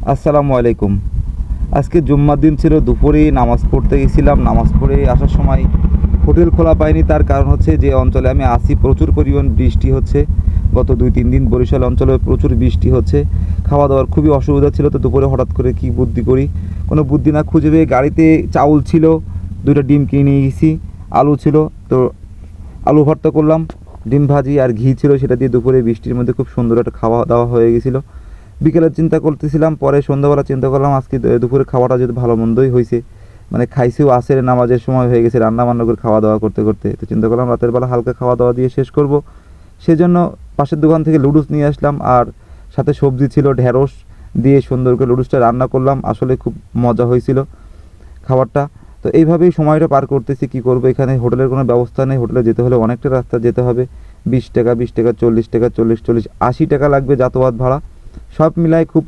আসসালামু আলাইকুম। আজকে জুম্মার দিন ছিল, দুপুরে নামাজ পড়তে গেছিলাম। নামাজ পড়ে আসার সময় হোটেল খোলা পাইনি। তার কারণ হচ্ছে যে অঞ্চলে আমি আসি প্রচুর পরিমাণ বৃষ্টি হচ্ছে। গত 2-3 দিন বরিশাল অঞ্চলে প্রচুর বৃষ্টি হচ্ছে। খাওয়া দাওয়ার খুবই অসুবিধা ছিল। তো দুপুরে হঠাৎ করে কি বুদ্ধি করি, কোনো বুদ্ধি না খুঁজে পেয়ে গাড়িতে চাউল ছিল, 2টা ডিম কিনে নিয়ে গেছি, আলু ছিল, তো আলু ভর্তা করলাম, ডিম ভাজি আর ঘি ছিল, সেটা দিয়ে দুপুরে বৃষ্টির মধ্যে খুব সুন্দর একটা খাওয়া দাওয়া হয়ে গেছিলো। বিকেলে চিন্তা করতেছিলাম, পরে সন্ধ্যাবেলা চিন্তা করলাম আজকে দুপুরে খাওয়াটা যদি ভালো মন্দই হয়েছে, মানে খাইছিও আসের নামাজের সময় হয়ে গেছে, রান্না বান্না করে খাওয়া দাওয়া করতে করতে। তো চিন্তা করলাম রাতের বেলা হালকা খাওয়া দাওয়া দিয়ে শেষ করব। সেজন্য পাশের দোকান থেকে লুডুস নিয়ে আসলাম, আর সাথে সবজি ছিল ঢেঁড়স দিয়ে সুন্দর করে লুডুসটা রান্না করলাম। আসলে খুব মজা হয়েছিল খাবারটা। তো এইভাবেই সময়টা পার করতেছি। কি করব, এখানে হোটেলের কোনো ব্যবস্থা নেই। হোটেলে যেতে হলে অনেকটা রাস্তা যেতে হবে। 20 টাকা 20 টাকা, 40 টাকা, 40 40 80 টাকা লাগবে যাতায়াত ভাড়া। সব মিলায় খুব